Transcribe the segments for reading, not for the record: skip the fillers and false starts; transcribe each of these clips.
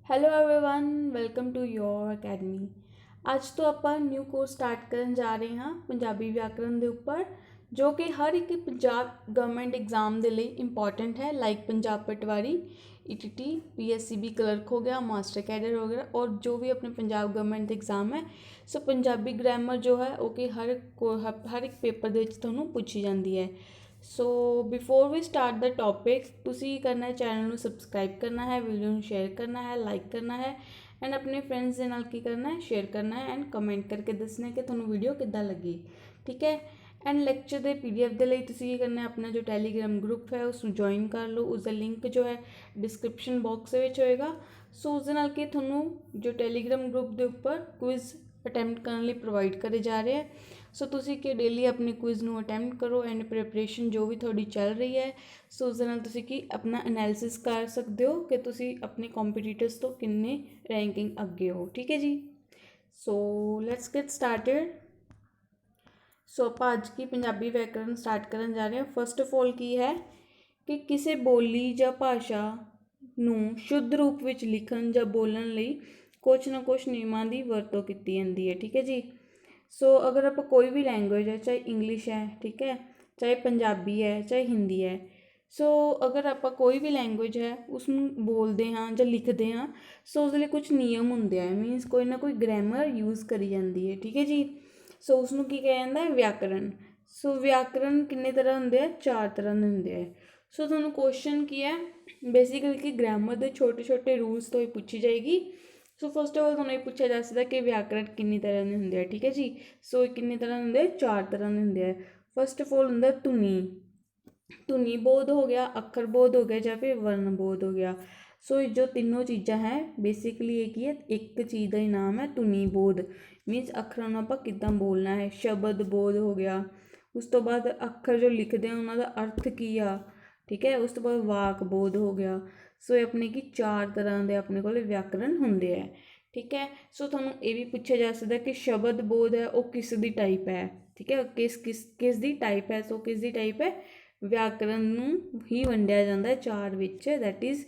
Hello everyone welcome to your academy. ਅੱਜ ਤੋਂ ਆਪਾਂ ਨਿਊ ਕੋਰਸ ਸਟਾਰਟ ਕਰਨ ਜਾ ਰਹੇ ਹਾਂ ਪੰਜਾਬੀ ਵਿਆਕਰਣ ਦੇ ਉੱਪਰ, ਜੋ ਕਿ ਹਰ ਇੱਕ ਪੰਜਾਬ ਗਵਰਨਮੈਂਟ ਐਗਜ਼ਾਮ ਦੇ ਲਈ ਇੰਪੋਰਟੈਂਟ ਹੈ। ਲਾਈਕ ਪੰਜਾਬ ਪਟਵਾਰੀ, ईटीटी, पीएससीबी क्लर्क हो गया, मास्टर कैडर हो गया, और जो भी अपने पंजाब गवर्नमेंट ਦੇ एग्जाम है। सो पंजाबी ग्रामर जो है वो कि हर एक पेपर ਦੇ ਵਿੱਚ ਤੁਹਾਨੂੰ ਪੁੱਛੀ ਜਾਂਦੀ ਹੈ। So before we start the topic, तुसी करना है चैनल ਨੂੰ सब्सक्राइब करना है, वीडियो ਨੂੰ शेयर करना है, लाइक करना है, एंड अपने फ्रेंड्स ਦੇ ਨਾਲ ਕੀ ਕਰਨਾ है, शेयर करना है, एंड कमेंट करके दसना है कि ਤੁਹਾਨੂੰ वीडियो ਕਿੱਦਾਂ ਲੱਗੀ। ठीक है। एंड लैक्चर के PDF के लिए तुसी करना है, अपना जो टैलीग्राम ग्रुप है उसको ज्वाइन कर लो। उसका लिंक जो है डिस्क्रिप्शन बॉक्स होएगा। सो उस कि थोनों जो टैलीग्राम ग्रुप के उपर क्विज़ अटैम्प्ट करने लिए प्रोवाइड करे जा रहे हैं। सो तुसी कि डेली अपने क्विज़ में अटैम्प्ट करो, एंड प्रिपरेशन जो भी थोड़ी चल रही है। सो उस तुसी कि अपना एनालिसिस कर सकते हो कि तुसी अपने कॉम्पीटिटर्स तो किन्ने रैंकिंग अगे हो। ठीक है जी। सो लैट्स गेट स्टार्टेड। सो आप अज की पंजाबी व्याकरण स्टार्ट करन जा रहे हैं। फस्ट ऑफ ऑल की है कि किसी बोली या भाषा नूं शुद्ध रूप विच लिखण या बोलण लई कुछ ना कुछ नियमां दी वरतों कीती जांदी है। ठीक है जी। सो अगर आप कोई भी लैंग्वेज है, चाहे इंग्लिश है, ठीक है, चाहे पंजाबी है, चाहे हिंदी है। सो अगर आप कोई भी लैंग्वेज है उसनूं बोलते हाँ या लिखते हाँ, सो उसदे लई कुछ नियम हुंदे आ, मीनस कोई ना कोई ग्रामर यूज़ करी जाती है। ठीक है जी। सो उसनूं की कहा जाता है व्याकरण। सो व्याकरण किन्ने तरह होंदे आ, 4 तरह के होंदे आ। सो तुहानूं क्वेश्चन की है बेसिकली कि ग्रामर के छोटे छोटे रूल्स तो ही पूछी जाएगी। सो फस्ट ऑफ ऑल तुहानूं ये पूछा जा सकता कि व्याकरण किन्नी तरह के होंदे आ। ठीक है जी। सो किन्ने तरह के होंदे, 4 तरह के होंदे आ। फस्ट ऑफ ऑल होंदा धुनी। धुनी बोध हो गया, अखर बोध हो गया, या फिर वर्ण बोध हो गया। सो जो तीनों चीज़ा हैं बेसिकली एक ही है, एक चीज़ का ही नाम है धुनी बोध। मीनस अखरां नूं आपां किद्दां बोलना है। शब्द बोध हो गया, उस तो बाद अखर जो लिखते हैं उन्हों का अर्थ की आ। ठीक है। उस तो बाद वाक बोध हो गया। सो ये अपने की 4 तरह के अपने को व्याकरण होंदे है। ठीक है। सो तुहानूं ये भी पूछा जा सकता कि शब्द बोध है वो किस दी टाइप है। ठीक है। किस किस किस दी टाइप है। सो किस दी टाइप है, व्याकरण नूं ही वंडिया जाता है 4 विच, दैट इज़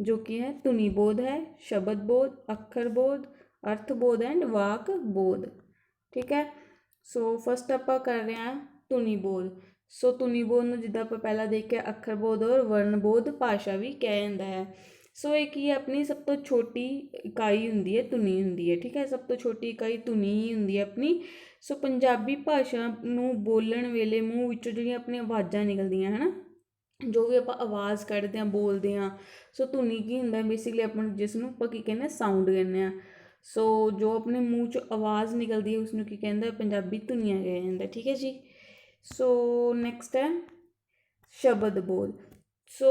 जो कि है धुनी बोध है, शब्द बोध, अखर बोध, अर्थ बोध एंड वाक बोध। ठीक है। सो फस्ट आप कर रहे हैं धुनी बोध। सो धुनी बोध में जिदा आप पहला देखिए अखर बोध और वर्ण बोध भाषा भी कहा जाता है। सो एक ही अपनी सब तो छोटी इकाई होंगी है, धुनी होंगी है। ठीक है। सब तो छोटी इकाई धुनी ही होंगी है अपनी। सो पंजाबी भाषा नूं बोलण वेले मूँह विचों जिहड़ियां अपनी आवाज़ां निकलदियां है ना, जो भी आप आवाज़ कढ़ते हैं बोलते हैं। सो धुनी की होंदा बेसिकली अपन जिसनूं आपां की कहने साउंड कहने आ। सो जो अपने मूँह चो आवाज़ निकलती है उसनूं की कहंदा पंजाबी धुनियां कहा जाता है। ठीक है जी। सो नैक्सट है शब्द बोध। सो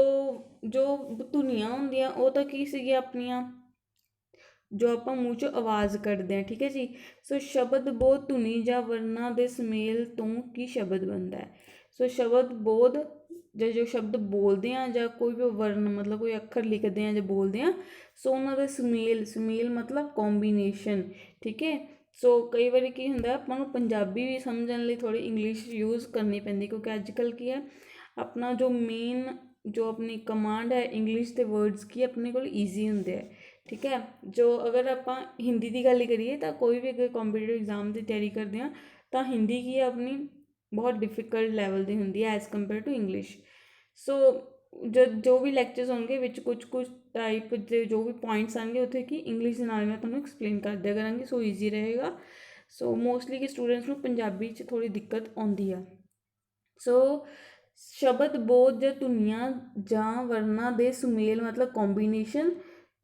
जो धुनियां होंदियां वो तो की सीगी अपनियां जो आप मूँह चो आवाज़ कढ़ते हैं। ठीक है जी। सो शब्द बोध धुनी या वर्णा के सुमेल तो की शब्द बनता है। सो शब्द बोध जो शब्द बोलते हैं या कोई भी वर्ण मतलब कोई अखर लिखते हैं जो बोलते हैं, सो उन्होंने सुमेल, सुमेल मतलब कॉम्बीनेशन। ठीक है। सो कई बार की होंगे अपन पंजाबी भी समझने लिए थोड़ी इंग्लिश यूज़ करनी पैंती, क्योंकि अजकल की है अपना जो मेन जो अपनी कमांड है इंग्लिश के वर्ड्स की अपने को ईजी होंगे है। ठीक है। जो अगर आप हिंदी की गल करिए तो कोई भी अगर कॉम्पीटिटिव एग्जाम की तैयारी करते हैं तो हिंदी की अपनी बहुत डिफिकल्ट लैवल की होंगी है एज़ कंपेयर टू इंग्लिश। सो जो भी लैक्चर्स होंगे विच कुछ कुछ टाइप के जो भी पॉइंट्स आएंगे उत्थे की इंग्लिश नाल मैं तुहानूं एक्सप्लेन कर दिया करांगी। सो ईजी रहेगा। सो मोस्टली कि स्टूडेंट्स नूं पंजाबी च थोड़ी दिक्कत आउंदी है। सो शब्द बोध या धुनियां जां वर्णा दे सुमेल मतलब कॉम्बीनेशन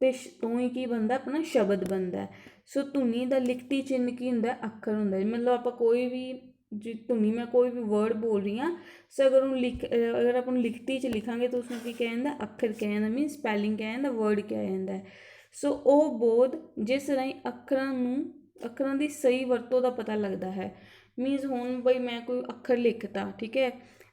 ते तो ही की बनता अपना शब्द बनता है। सो धुनी का लिखती चिन्ह की होंगे अखर होंगे, मतलब आप कोई भी जी धुनी मैं कोई भी वर्ड बोल रही हाँ, सो अगर अगर अपन लिखती च लिखांगे तो उसमें क्या जाता अखर क्या जाता, मीन स्पैलिंग क्या जाता, वर्ड क्या जाता है। सो वो बोध जिस राही अखरां की सही वरतों का पता लगता है। मीनस हुण बई मैं कोई अखर लिखता, ठीक है,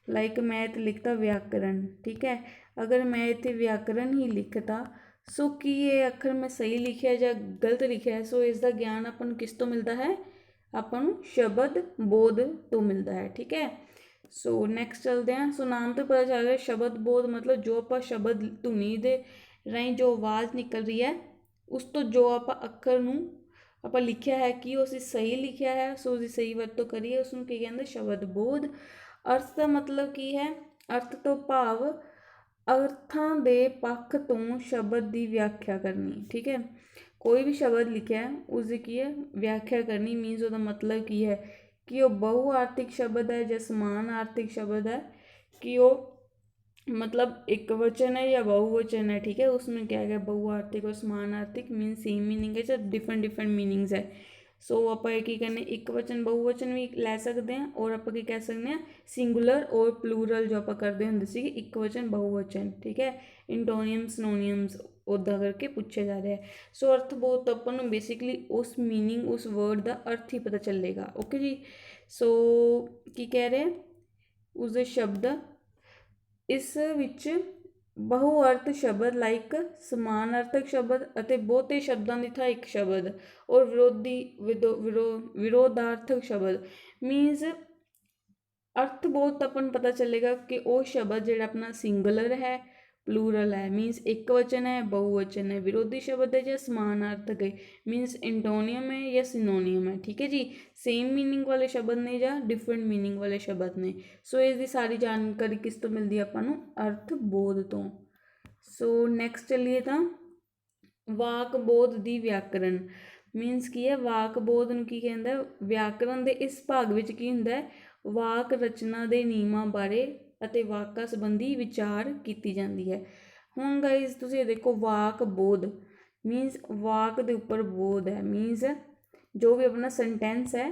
लाइक मैं इत्थे लिखता व्याकरण। ठीक है। अगर मैं इत्थे व्याकरण ही लिखता, सो की ये अखर मैं सही लिखा या गलत लिखा है, सो इसका ज्ञान अपन नूं किस तो मिलता है, अपन नूं शब्द बोध तो मिलता है। ठीक है। सो नैक्सट चलते हैं। सो नाम तो पता चल रहा है शब्द बोध मतलब जो आप शब्द धुनी दे राही जो आवाज़ निकल रही है ਉਸ ਤੋਂ ਜੋ ਆਪਾਂ ਅੱਖਰ ਨੂੰ ਆਪਾਂ ਲਿਖਿਆ ਹੈ ਕਿ ਉਹ ਅਸੀਂ ਸਹੀ ਲਿਖਿਆ ਹੈ, ਸੋ ਉਸਦੀ ਸਹੀ ਵਰਤੋਂ ਕਰੀਏ, ਉਸ ਨੂੰ ਕੀ ਕਹਿੰਦੇ ਸ਼ਬਦ ਬੋਧ। ਅਰਥ ਦਾ ਮਤਲਬ ਕੀ ਹੈ? ਅਰਥ ਤੋਂ ਭਾਵ ਅਰਥਾਂ ਦੇ ਪੱਖ ਤੋਂ ਸ਼ਬਦ ਦੀ ਵਿਆਖਿਆ ਕਰਨੀ। ਠੀਕ ਹੈ, ਕੋਈ ਵੀ ਸ਼ਬਦ ਲਿਖਿਆ ਉਸਦੀ ਕੀ ਹੈ ਵਿਆਖਿਆ ਕਰਨੀ, ਮੀਨਸ ਉਹਦਾ ਮਤਲਬ ਕੀ ਹੈ ਕਿ ਉਹ ਬਹੁਆਰਥਿਕ ਸ਼ਬਦ ਹੈ ਜਾਂ ਸਮਾਨ ਆਰਥਿਕ ਸ਼ਬਦ है, कि वो मतलब एक वचन है या बहुवचन है। ठीक है, उसमें क्या है बहुआर्थिक और समानार्थिक मीन सेम मीनिंग है, जब डिफरेंट डिफरेंट मीनिंग्स है। सो आप की करने एक वचन बहुवचन भी लै सकते हैं और आप कह सकते हैं सिंगुलर और प्लूरल जो आप करते होंगे सी एक वचन बहुवचन। ठीक है, इंटोनियम्स सिनोनियम्स उदा करके पूछे जा रहे हैं। सो अर्थ बोध तो अपन बेसिकली उस मीनिंग उस वर्ड का अर्थ ही पता चलेगा। ओके जी, सो की कह रहे हैं उसके शब्द इस विच बहुअर्थ शब्द लाइक समानार्थक शब्द ਅਤੇ ਬਹੁਤੇ ਸ਼ਬਦਾਂ ਦੀ ਥਾਂ ਇੱਕ ਸ਼ਬਦ और विरोधार्थक शब्द मीनस अर्थ बहुत अपन पता चलेगा कि वो शब्द जो अपना सिंगुलर है प्लूरल है मीनस एक वचन है बहुवचन है, विरोधी शब्द है या समानार्थक है मीनस इंटोनियम है या सिनोनियम है। ठीक है जी, सेम मीनिंग वाले शब्द ने या डिफरेंट मीनिंग वाले शब्द ने। सो इसकी सारी जानकारी किस तो मिलती है अपन अर्थ बोध तो। सो नैक्सट चलिए तो वाक बोध की व्याकरण मीनस की है वाक बोध नूं की कहंदा व्याकरण के इस भाग विच की हुंदा है वाक रचना के नियमां बारे ਅਤੇ ਵਾਕਾਂ ਸੰਬੰਧੀ ਵਿਚਾਰ ਕੀਤੀ ਜਾਂਦੀ ਹੈ। ਹੁਣ ਗਾਈਜ਼ ਤੁਸੀਂ ਦੇਖੋ ਵਾਕ ਬੋਧ ਮੀਨਸ ਵਾਕ ਦੇ ਉੱਪਰ ਬੋਧ ਹੈ ਮੀਨਸ ਜੋ ਵੀ ਆਪਣਾ ਸੈਂਟੈਂਸ ਹੈ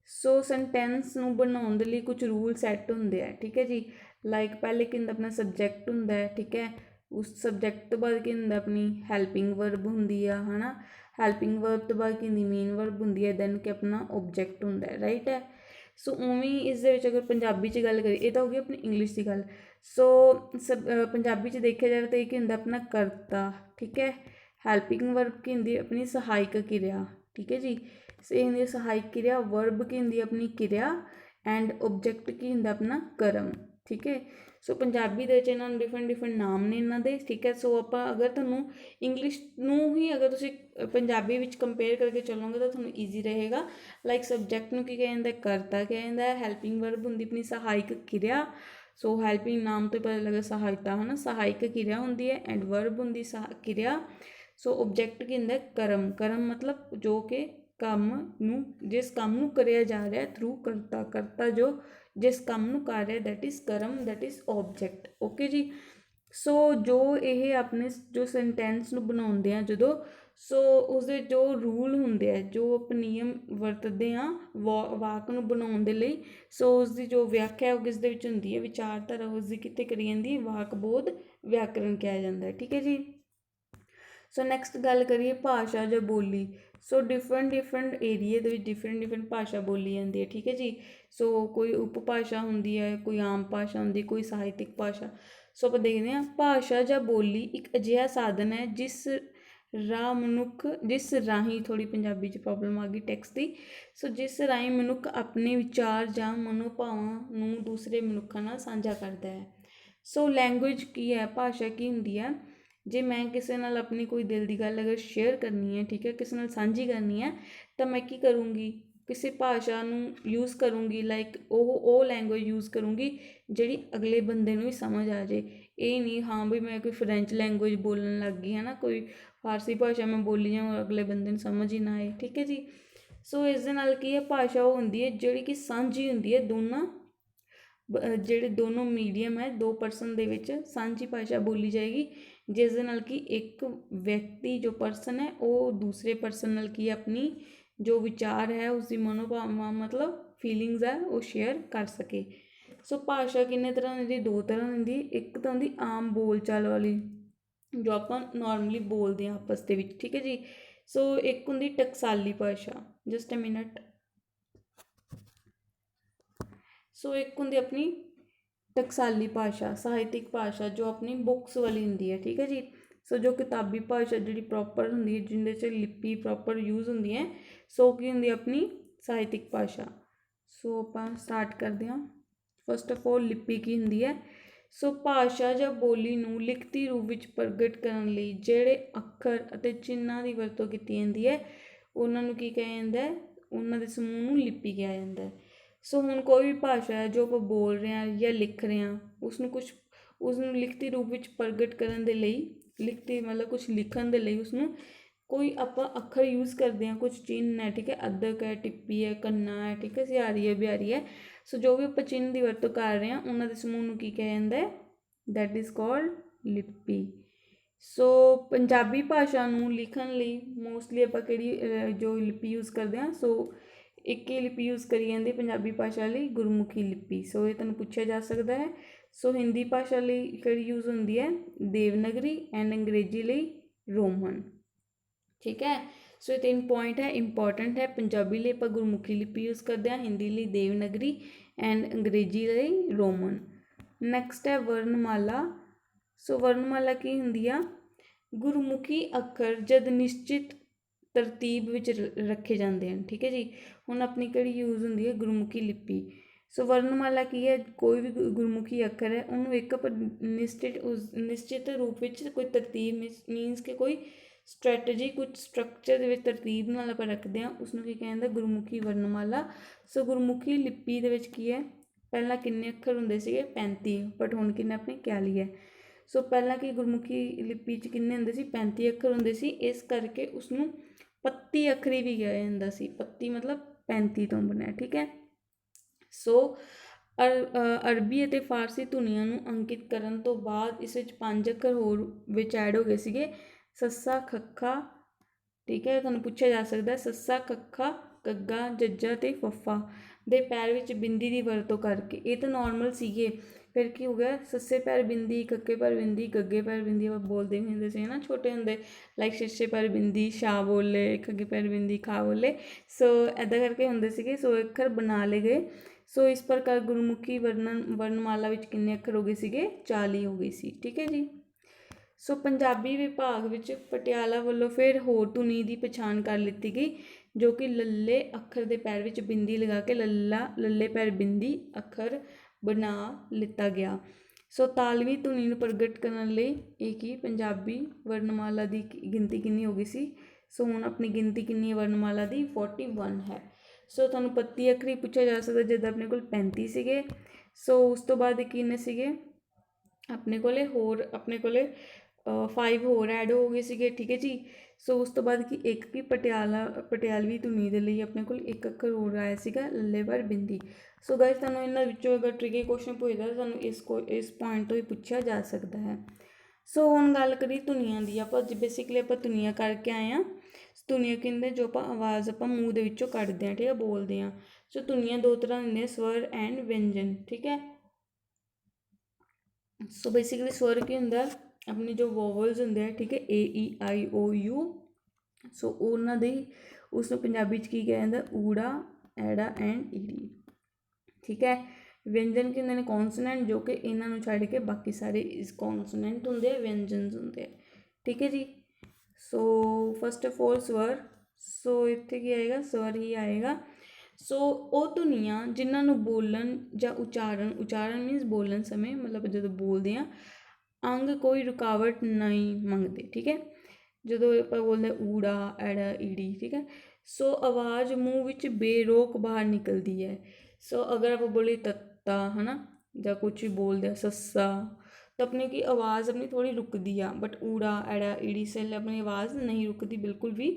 ਸੋ ਸੈਂਟੈਂਸ ਨੂੰ ਬਣਾਉਣ ਦੇ ਲਈ ਕੁਝ ਰੂਲ ਸੈੱਟ ਹੁੰਦੇ ਆ। ਠੀਕ ਹੈ ਜੀ, ਲਾਈਕ ਪਹਿਲੇ ਕੀ ਹੁੰਦਾ ਆਪਣਾ ਸਬਜੈਕਟ ਹੁੰਦਾ ਹੈ। ਠੀਕ ਹੈ, ਉਸ ਸਬਜੈਕਟ ਤੋਂ ਬਾਅਦ ਕੀ ਹੁੰਦਾ ਆਪਣੀ ਹੈਲਪਿੰਗ ਵਰਬ ਹੁੰਦੀ ਆ ਹੈ ਨਾ, ਹੈਲਪਿੰਗ ਵਰਬ ਤੋਂ ਬਾਅਦ ਕੀ ਹੁੰਦੀ ਮੇਨ ਵਰਬ ਹੁੰਦੀ ਹੈ, ਦੈਨ ਕਿ ਆਪਣਾ ਓਬਜੈਕਟ ਹੁੰਦਾ ਹੈ। ਰਾਈਟ ਹੈ, सो उवें इस अगर पंजाबी च गल करिए ये तो हो गई अपनी इंग्लिश की गल। सो पंजाबी च देखा जाए तो ये होंगे अपना करता। ठीक है, हैल्पिंग वर्ब की होंगी अपनी सहायक क्रिया। ठीक है जी, ये होंगी सहायक क्रिया, वर्ब की होंगी अपनी क्रिया एंड ओबजैक्ट की होंगे अपना कर्म। ठीक है, सो पंजाबी दे इन्हों डिफरेंट डिफरेंट नाम ने इन्हों के। ठीक है, सो आप अगर तुहानूं इंग्लिश नूं ही अगर तुसीं पंजाबी विच कंपेयर करके चलोगे तो तुहानूं ईजी रहेगा। लाइक सब्जैक्ट नूं की कहा जाता है करता कहा जाता है, हैल्पिंग वर्ब होंगी अपनी सहायक क्रिया। सो हैल्पिंग नाम तो पता लगा सहायता है ना, सहायक क्रिया होंगी है एंड वर्ब होंगी क्रिया। सो ओबजैक्ट की होंगे कर्म, कर्म मतलब जो कि काम नूं जिस काम नूं करिया जा रहा है थ्रू करता, करता जो जिस काम नूं कर रहा दैट इज़ कर्म, दैट इज़ ऑब्जैक्ट। ओके जी, सो जो ये अपने जो सेंटेंस नूं बनाउंदे आ जदों सो उसदे जो रूल हुंदे आ जो आप नियम वरतदे आ वाक नूं बनाउण दे लई, सो उसदी जो व्याख्या किस दे विच हुंदी है विचारधारा उसदी कित्थे करी जांदी है वाक बोध व्याकरण कहा जांदा है। ठीक है जी, सो नैक्सट गल करिए भाषा जां बोली। सो डिफरेंट डिफरेंट एरिए दे विच डिफरेंट डिफरेंट भाषा बोली जाती है। ठीक है जी, सो कोई उपभाषा होंदी है, कोई आम भाषा होंदी, कोई साहित्यिक भाषा। सो आप देखते हैं भाषा जां बोली एक अजिहा साधन है जिस राह मनुख जिस राही थोड़ी पंजाबी च प्रॉब्लम आ गई टैक्सट की। सो जिस राही मनुख अपने विचार जां मनोभावां नूं दूसरे मनुखां नाल साझा करता है। सो लैंगुएज की है भाषा की हुंदी है जे मैं किसी नाल अपनी कोई दिल की गल अगर शेयर करनी है, ठीक है, किसी नाल सांझी करनी है तो मैं की करूँगी किसी भाषा नूं यूज़ करूँगी, लाइक वो लैंगुएज यूज़ करूँगी जिहड़ी अगले बंदे नूं भी समझ आ जाए। ये नहीं हाँ भी मैं कोई फ्रेंच लैंगुएज बोलन लग गई है ना, कोई फारसी भाषा मैं बोली जाऊँ और अगले बंदे नूं समझ ही ना आए। ठीक है जी, सो इस दे नाल की है भाषा वो हुंदी है जिहड़ी कि सांझी हुंदी है दोनों ਜਿਹੜੇ दोनों मीडियम है दो परसन ਦੇ ਵਿੱਚ ਸਾਂਝੀ ਭਾਸ਼ਾ ਬੋਲੀ ਜਾਏਗੀ जिस दे नाल कि एक व्यक्ति जो परसन है वो दूसरे परसन नाल कि अपनी जो विचार है उसकी मनोभावना मतलब फीलिंग्स है वो शेयर कर सके। सो भाषा किन्ने तरह की दो तरह की, एक तो होंगी आम बोल चाल वाली जो आप नॉर्मली बोलते हैं आपस के। ठीक है जी, सो एक होंगी टकसाली भाषा, जस्ट अ मिनट। सो एक होंगी अपनी टकसाली भाषा साहित्यिक भाषा जो अपनी बुक्स वाली होंगी है। ठीक है जी, सो जो किताबी भाषा जी प्रॉपर होंगी है जिंदे लिपि प्रॉपर यूज़ होंगी है, सो की होंगी अपनी साहित्यिक भाषा। सो आप स्टार्ट करते हैं। फस्ट ऑफ ऑल लिपि की होंगी है, ਸੋ ਭਾਸ਼ਾ ਜਾਂ ਬੋਲੀ ਨੂੰ ਲਿਖਤੀ ਰੂਪ ਵਿੱਚ ਪ੍ਰਗਟ ਕਰਨ ਲਈ ਜਿਹੜੇ ਅੱਖਰ ਅਤੇ ਚਿੰਨ੍ਹਾਂ ਦੀ ਵਰਤੋਂ ਕੀਤੀ ਜਾਂਦੀ ਹੈ ਉਹਨਾਂ ਨੂੰ ਕੀ ਕਿਹਾ ਜਾਂਦਾ ਹੈ, ਉਹਨਾਂ ਦੇ ਸਮੂਹ ਨੂੰ ਲਿਪੀ ਕਿਹਾ ਜਾਂਦਾ ਹੈ। ਸੋ ਹੁਣ ਕੋਈ ਵੀ ਭਾਸ਼ਾ ਹੈ ਜੋ ਆਪਾਂ ਬੋਲ ਰਹੇ ਹਾਂ ਜਾਂ ਲਿਖ ਰਹੇ ਹਾਂ, ਉਸਨੂੰ ਲਿਖਤੀ ਰੂਪ ਵਿੱਚ ਪ੍ਰਗਟ ਕਰਨ ਦੇ ਲਈ, ਲਿਖਤੀ ਮਤਲਬ ਕੁਛ ਲਿਖਣ ਦੇ ਲਈ ਉਸਨੂੰ ਕੋਈ ਆਪਾਂ ਅੱਖਰ ਯੂਜ਼ ਕਰਦੇ ਹਾਂ, ਕੁਛ ਚਿੰਨ੍ਹ ਹੈ, ਠੀਕ ਹੈ, ਅੱਧਕ ਹੈ, ਟਿੱਪੀ ਹੈ, ਕੰਨਾ ਹੈ, ਠੀਕ ਹੈ, ਸਿਹਾਰੀ ਹੈ, ਬਿਹਾਰੀ ਹੈ। ਸੋ ਜੋ ਵੀ ਆਪਾਂ ਚਿੰਨ੍ਹ ਦੀ ਵਰਤੋਂ ਕਰ ਰਹੇ ਹਾਂ ਉਹਨਾਂ ਦੇ ਸਮੂਹ ਨੂੰ ਕੀ ਕਿਹਾ ਜਾਂਦਾ ਹੈ, ਦੈਟ ਇਜ਼ ਕਾਲਡ ਲਿਪੀ। ਸੋ ਪੰਜਾਬੀ ਭਾਸ਼ਾ ਨੂੰ ਲਿਖਣ ਲਈ ਮੋਸਟਲੀ ਆਪਾਂ ਕਿਹੜੀ ਜੋ ਲਿਪੀ ਯੂਜ਼ ਕਰਦੇ ਹਾਂ, ਸੋ ਇੱਕ ਹੀ ਲਿਪੀ ਯੂਜ਼ ਕਰੀ ਜਾਂਦੀ ਪੰਜਾਬੀ ਭਾਸ਼ਾ ਲਈ, ਗੁਰਮੁਖੀ ਲਿਪੀ। ਸੋ ਇਹ ਤੁਹਾਨੂੰ ਪੁੱਛਿਆ ਜਾ ਸਕਦਾ ਹੈ। ਸੋ ਹਿੰਦੀ ਭਾਸ਼ਾ ਲਈ ਕਿਹੜੀ ਯੂਜ਼ ਹੁੰਦੀ ਹੈ, ਦੇਵਨਾਗਰੀ, ਐਂਡ ਅੰਗਰੇਜ਼ੀ ਲਈ ਰੋਮਨ, ਠੀਕ ਹੈ। ਸੋ ਇਹ 3 ਪੁਆਇੰਟ ਹੈ, ਇੰਪੋਰਟੈਂਟ ਹੈ। ਪੰਜਾਬੀ ਲਈ ਆਪਾਂ ਗੁਰਮੁਖੀ ਲਿਪੀ ਯੂਜ਼ ਕਰਦੇ ਹਾਂ, ਹਿੰਦੀ ਲਈ ਦੇਵਨਾਗਰੀ ਐਂਡ ਅੰਗਰੇਜ਼ੀ ਲਈ ਰੋਮਨ। ਨੈਕਸਟ ਹੈ ਵਰਨਮਾਲਾ। ਸੋ ਵਰਨਮਾਲਾ ਕੀ ਹੁੰਦੀ ਆ, ਗੁਰਮੁਖੀ ਅੱਖਰ ਜਦ ਨਿਸ਼ਚਿਤ ਤਰਤੀਬ ਵਿੱਚ ਰੱਖੇ ਜਾਂਦੇ ਹਨ, ਠੀਕ ਹੈ ਜੀ। ਹੁਣ ਆਪਣੀ ਕਿਹੜੀ ਯੂਜ਼ ਹੁੰਦੀ ਹੈ, ਗੁਰਮੁਖੀ ਲਿਪੀ। ਸੋ ਵਰਨਮਾਲਾ ਕੀ ਹੈ, ਕੋਈ ਵੀ ਗੁਰਮੁਖੀ ਅੱਖਰ ਹੈ ਉਹਨੂੰ ਇੱਕ ਨਿਸ਼ਚਿਤ ਰੂਪ ਵਿੱਚ ਕੋਈ ਤਰਤੀਬ ਮੀਨਸ ਕਿ ਕੋਈ ਸਟ੍ਰੈਟਜੀ, ਕੁਝ ਸਟਰਕਚਰ ਦੇ ਵਿੱਚ ਤਰਤੀਬ ਨਾਲ ਆਪਾਂ ਰੱਖਦੇ ਹਾਂ, ਉਸਨੂੰ ਕੀ ਕਹਿੰਦਾ, ਗੁਰਮੁਖੀ ਵਰਨਮਾਲਾ। ਸੋ ਗੁਰਮੁਖੀ ਲਿਪੀ ਦੇ ਵਿੱਚ ਕੀ ਹੈ, ਪਹਿਲਾਂ ਕਿੰਨੇ ਅੱਖਰ ਹੁੰਦੇ ਸੀਗੇ, 35, ਬਟ ਹੁਣ ਕਿੰਨੇ ਆਪਣੇ 41 ਹੈ। ਸੋ ਪਹਿਲਾਂ ਕੀ ਗੁਰਮੁਖੀ ਲਿਪੀ 'ਚ ਕਿੰਨੇ ਹੁੰਦੇ ਸੀ, 35 ਅੱਖਰ ਹੁੰਦੇ ਸੀ, ਇਸ ਕਰਕੇ ਉਸਨੂੰ ਪੱਤੀ ਅੱਖਰੀ ਵੀ ਕਿਹਾ ਜਾਂਦਾ ਸੀ। ਪੱਤੀ ਮਤਲਬ 35 ਤੋਂ ਬਣਿਆ, ਠੀਕ ਹੈ। ਸੋ ਅਰਬੀ ਅਤੇ ਫਾਰਸੀ ਧੁਨੀਆਂ ਨੂੰ ਅੰਕਿਤ ਕਰਨ ਤੋਂ ਬਾਅਦ ਇਸ ਵਿੱਚ 5 ਅੱਖਰ ਹੋਰ ਵਿੱਚ ਐਡ ਹੋ ਗਏ ਸੀਗੇ, ਸੱਸਾ, ਖੱਖਾ, ਠੀਕ ਹੈ। ਤੁਹਾਨੂੰ ਪੁੱਛਿਆ ਜਾ ਸਕਦਾ ਸੱਸਾ, ਖੱਖਾ, ਗੱਗਾ, ਜੱਜਾ ਅਤੇ ਫੱਫਾ ਦੇ ਪੈਰ ਵਿੱਚ ਬਿੰਦੀ ਦੀ ਵਰਤੋਂ ਕਰਕੇ। ਇਹ ਤਾਂ ਨੋਰਮਲ ਸੀਗੇ, ਫਿਰ ਕੀ ਹੋ ਗਿਆ, ਸੱਸੇ ਪੈਰ ਬਿੰਦੀ, ਖੱਕੇ ਪੈਰ ਬਿੰਦੀ, ਗੱਗੇ ਪੈਰ ਬਿੰਦੀ ਆਪਾਂ ਬੋਲਦੇ ਵੀ ਹੁੰਦੇ ਸੀ ਨਾ ਛੋਟੇ ਹੁੰਦੇ, ਲਾਈਕ ਸੱਸੇ ਪੈਰ ਬਿੰਦੀ, ਸ਼ਾ ਬੋਲੇ, ਖੱਗੇ ਪੈਰ ਬਿੰਦੀ, ਖਾ ਬੋਲੇ। ਸੋ ਇੱਦਾਂ ਕਰਕੇ ਹੁੰਦੇ ਸੀਗੇ। ਸੋ ਅੱਖਰ ਬਣਾ ਲਏ ਗਏ। ਸੋ ਇਸ ਪ੍ਰਕਾਰ ਗੁਰਮੁਖੀ ਵਰਨਮਾਲਾ ਵਿੱਚ ਕਿੰਨੇ ਅੱਖਰ ਹੋ ਗਏ ਸੀਗੇ, 40 ਹੋ ਗਈ ਸੀ, ਠੀਕ ਹੈ ਜੀ। ਸੋ ਪੰਜਾਬੀ ਵਿਭਾਗ ਵਿੱਚ ਪਟਿਆਲਾ ਵੱਲੋਂ ਫਿਰ ਹੋਰ ਧੁਨੀ ਦੀ ਪਛਾਣ ਕਰ ਲਿੱਤੀ ਗਈ, ਜੋ ਕਿ ਲੱਲੇ ਅੱਖਰ ਦੇ ਪੈਰ ਵਿੱਚ ਬਿੰਦੀ ਲਗਾ ਕੇ ਲੱਲੇ ਪੈਰ ਬਿੰਦੀ ਅੱਖਰ ਬਣਾ ਲਿੱਤਾ ਗਿਆ। ਸੋ ਤਾਲਵੀ ਧੁਨੀ ਨੂੰ ਪ੍ਰਗਟ ਕਰਨ ਲਈ ਇਹ ਕੀ ਪੰਜਾਬੀ ਵਰਨਮਾਲਾ ਦੀ ਗਿਣਤੀ ਕਿੰਨੀ ਹੋ ਗਈ ਸੀ। ਸੋ ਹੁਣ ਆਪਣੀ ਗਿਣਤੀ ਕਿੰਨੀ ਹੈ ਵਰਨਮਾਲਾ ਦੀ, 41 ਹੈ। ਸੋ ਤੁਹਾਨੂੰ ਪੱਤੀ ਅੱਖਰੀ ਪੁੱਛਿਆ ਜਾ ਸਕਦਾ, ਜਦ ਆਪਣੇ ਕੋਲ 35 ਸੀਗੇ। ਸੋ ਉਸ ਤੋਂ ਬਾਅਦ ਕਿੰਨੇ ਸੀਗੇ ਆਪਣੇ ਕੋਲੇ, ਹੋਰ ਆਪਣੇ ਕੋਲੇ 5 ਹੋਰ ਐਡ ਹੋ ਗਏ ਸੀਗੇ, ਠੀਕ ਹੈ ਜੀ। ਸੋ ਉਸ ਤੋਂ ਬਾਅਦ ਕਿ ਇੱਕ ਕੀ ਪਟਿਆਲਵੀ ਧੁਨੀ ਦੇ ਲਈ ਆਪਣੇ ਕੋਲ ਇੱਕ ਅੱਖਰ ਹੋਰ ਆਇਆ ਸੀਗਾ, ਲੱਲੇ ਪਰ ਬਿੰਦੀ। ਸੋ ਗਾਇਸ ਤੁਹਾਨੂੰ ਇਹਨਾਂ ਵਿੱਚੋਂ ਅਗਰ ਟ੍ਰਿਕੀ ਕੁਐਸਚਨ ਪੁੱਛਦਾ ਤਾਂ ਤੁਹਾਨੂੰ ਇਸ ਪੁਆਇੰਟ ਤੋਂ ਹੀ ਪੁੱਛਿਆ ਜਾ ਸਕਦਾ ਹੈ। ਸੋ ਹੁਣ ਗੱਲ ਕਰੀ ਧੁਨੀਆਂ ਦੀ, ਆਪਾਂ ਬੇਸਿਕਲੀ ਆਪਾਂ ਧੁਨੀਆਂ ਕਰਕੇ ਆਏ ਹਾਂ। ਧੁਨੀਆਂ ਕਹਿੰਦੇ ਜੋ ਆਪਾਂ ਆਵਾਜ਼ ਆਪਾਂ ਮੂੰਹ ਦੇ ਵਿੱਚੋਂ ਕੱਢਦੇ ਹਾਂ, ਠੀਕ ਹੈ, ਬੋਲਦੇ ਹਾਂ। ਸੋ ਧੁਨੀਆਂ 2 ਤਰ੍ਹਾਂ ਹੁੰਦੀਆਂ, ਸਵਰ ਐਂਡ ਵਿਅੰਜਨ, ਠੀਕ ਹੈ। ਸੋ ਬੇਸਿਕਲੀ ਸਵਰ ਕੀ ਹੁੰਦਾ, ਆਪਣੇ ਜੋ ਵੋਵਲਸ ਹੁੰਦੇ ਆ, ਠੀਕ ਹੈ, AEIOU। ਸੋ ਉਹਨਾਂ ਦੇ ਉਸਨੂੰ ਪੰਜਾਬੀ 'ਚ ਕੀ ਕਿਹਾ ਜਾਂਦਾ, ਊੜਾ, ਐੜਾ ਐਂਡ ਈੜੀ, ਠੀਕ ਹੈ। ਵਿਅੰਜਨ ਕੀ ਹੁੰਦੇ ਨੇ, ਕੌਨਸੋਨੈਂਟ, ਜੋ ਕਿ ਇਹਨਾਂ ਨੂੰ ਛੱਡ ਕੇ ਬਾਕੀ ਸਾਰੇ ਇਸ ਕੌਨਸੋਨੈਂਟ ਹੁੰਦੇ ਆ, ਵਿਅੰਜਨਸ ਹੁੰਦੇ ਆ, ਠੀਕ ਹੈ ਜੀ। ਸੋ ਫਸਟ ਆਫ ਆਲ ਸਵਰ। ਸੋ ਇੱਥੇ ਕੀ ਆਏਗਾ, ਸਵਰ ਹੀ ਆਏਗਾ। ਸੋ ਉਹ ਧੁਨੀਆਂ ਜਿਨ੍ਹਾਂ ਨੂੰ ਬੋਲਣ ਜਾਂ ਉਚਾਰਨ ਮੀਨਸ ਬੋਲਣ ਸਮੇਂ, ਮਤਲਬ ਜਦੋਂ ਬੋਲਦੇ ਹਾਂ, ਅੰਗ ਕੋਈ ਰੁਕਾਵਟ ਨਹੀਂ ਮੰਗਦੇ, ਠੀਕ ਹੈ। ਜਦੋਂ ਆਪਾਂ ਬੋਲਦੇ ਊੜਾ, ਐੜਾ, ਈੜੀ, ਠੀਕ ਹੈ। ਸੋ ਆਵਾਜ਼ ਮੂੰਹ ਵਿੱਚ ਬੇਰੋਕ ਬਾਹਰ ਨਿਕਲਦੀ ਹੈ। ਸੋ ਅਗਰ ਆਪਾਂ ਬੋਲੇ ਤੱਤਾ ਹੈ ਨਾ, ਜਾਂ ਕੁਛ ਵੀ ਬੋਲਦੇ ਆ ਸੱਸਾ, ਤਾਂ ਆਪਣੀ ਕੀ ਆਵਾਜ਼ ਆਪਣੀ ਥੋੜ੍ਹੀ ਰੁਕਦੀ ਆ, ਬਟ ਊੜਾ, ਐੜਾ, ਈੜੀ ਸੇ ਆਪਣੀ ਆਵਾਜ਼ ਨਹੀਂ ਰੁਕਦੀ ਬਿਲਕੁਲ ਵੀ।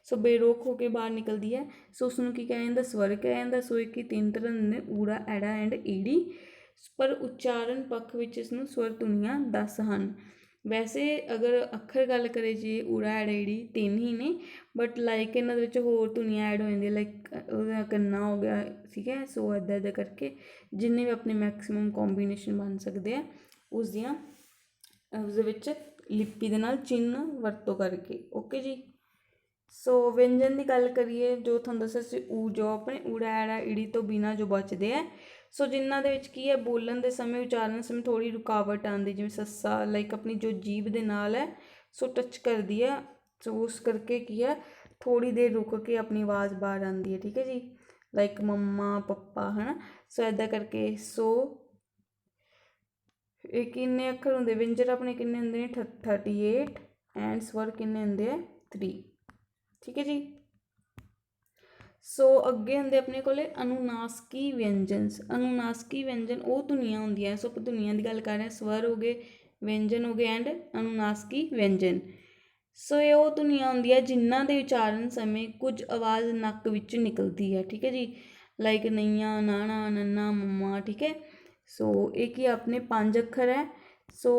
ਸੋ ਬੇਰੋਕ ਹੋ ਕੇ ਬਾਹਰ ਨਿਕਲਦੀ ਹੈ। ਸੋ ਉਸਨੂੰ ਕੀ ਕਿਹਾ ਜਾਂਦਾ, ਸਵਰ ਕਿਹਾ ਜਾਂਦਾ। ਸੋ ਇੱਕ ਹੀ 3 ਤਰ੍ਹਾਂ ਦੇ, ਊੜਾ, ਐੜਾ ਐਂਡ ਈੜੀ। ਪਰ ਉਚਾਰਨ ਪੱਖ ਵਿੱਚ ਇਸਨੂੰ ਸਵਰ ਧੁਨੀਆਂ 10 ਹਨ। ਵੈਸੇ ਅਗਰ ਅੱਖਰ ਗੱਲ ਕਰੇ ਜੀ, ਊੜਾ, ਐੜਾ, ਈੜੀ 3 ਹੀ ਨੇ, ਬਟ ਲਾਈਕ ਇਹਨਾਂ ਦੇ ਵਿੱਚ ਹੋਰ ਧੁਨੀਆਂ ਐਡ ਹੋ ਜਾਂਦੀਆਂ, ਲਾਈਕ ਉਹਦਾ ਕੰਨਾ ਹੋ ਗਿਆ, ਠੀਕ ਹੈ। ਸੋ ਇੱਦਾਂ ਕਰਕੇ ਜਿੰਨੇ ਵੀ ਆਪਣੇ ਮੈਕਸੀਮਮ ਕੋਂਬੀਨੇਸ਼ਨ ਬਣ ਸਕਦੇ ਆ ਉਸਦੇ ਵਿੱਚ ਲਿਪੀ ਦੇ ਨਾਲ ਚਿੰਨ੍ਹ ਵਰਤੋਂ ਕਰਕੇ, ਓਕੇ ਜੀ। ਸੋ ਵਿਅੰਜਨ ਦੀ ਗੱਲ ਕਰੀਏ, ਜੋ ਤੁਹਾਨੂੰ ਦੱਸਿਆ ਸੀ, ਜੋ ਆਪਣੇ ਊੜਾ, ਐੜਾ, ਈੜੀ ਤੋਂ ਬਿਨਾਂ ਜੋ ਬਚਦੇ ਆ, ਸੋ ਜਿਨ੍ਹਾਂ ਦੇ ਵਿੱਚ ਕੀ ਹੈ, ਬੋਲਣ ਦੇ ਸਮੇਂ, ਉਚਾਰਨ ਸਮੇਂ ਥੋੜ੍ਹੀ ਰੁਕਾਵਟ ਆਉਂਦੀ, ਜਿਵੇਂ ਸੱਸਾ, ਲਾਈਕ ਆਪਣੀ ਜੋ ਜੀਭ ਦੇ ਨਾਲ ਹੈ, ਸੋ ਟੱਚ ਕਰਦੀ ਹੈ। ਸੋ ਉਸ ਕਰਕੇ ਕੀ ਹੈ, ਥੋੜ੍ਹੀ ਦੇਰ ਰੁਕ ਕੇ ਆਪਣੀ ਆਵਾਜ਼ ਬਾਹਰ ਆਉਂਦੀ ਹੈ, ਠੀਕ ਹੈ ਜੀ, ਲਾਈਕ ਮੰਮਾ, ਪੱਪਾ, ਹੈ ਨਾ। ਸੋ ਇੱਦਾਂ ਕਰਕੇ। ਸੋ ਇਹ ਕਿੰਨੇ ਅੱਖਰ ਹੁੰਦੇ ਵਿਅੰਜਨ ਆਪਣੇ ਕਿੰਨੇ ਹੁੰਦੇ ਨੇ 38 ਐਂਡ ਸਵਰ ਕਿੰਨੇ ਹੁੰਦੇ ਆ 3। ਠੀਕ ਹੈ ਜੀ। ਸੋ ਅੱਗੇ ਹੁੰਦੇ ਆਪਣੇ ਕੋਲੇ ਅਨੁਨਾਸਕੀ ਵਿਅੰਜਨਸ। ਅਨੁਨਾਸਕੀ ਵਿਅੰਜਨ ਉਹ ਧੁਨੀਆਂ ਹੁੰਦੀਆਂ, ਸੋ ਆਪਾਂ ਧੁਨੀਆਂ ਦੀ ਗੱਲ ਕਰ ਰਹੇ ਹਾਂ, ਸਵਰ ਹੋ ਗਏ, ਵਿਅੰਜਨ ਹੋ ਗਏ ਐਂਡ ਅਨੁਨਾਸਕੀ ਵਿਅੰਜਨ। ਸੋ ਇਹ ਉਹ ਧੁਨੀਆਂ ਹੁੰਦੀਆਂ ਜਿਨ੍ਹਾਂ ਦੇ ਉਚਾਰਨ ਸਮੇਂ ਕੁਝ ਆਵਾਜ਼ ਨੱਕ ਵਿੱਚ ਨਿਕਲਦੀ ਹੈ। ਠੀਕ ਹੈ ਜੀ, ਲਾਈਕ ਨਈਆਂ, ਨਾਣਾ, ਨੰਨਾ, ਮੰਮਾ। ਠੀਕ ਹੈ, ਸੋ ਇਹ ਕੀ ਆਪਣੇ 5 ਅੱਖਰ ਹੈ। ਸੋ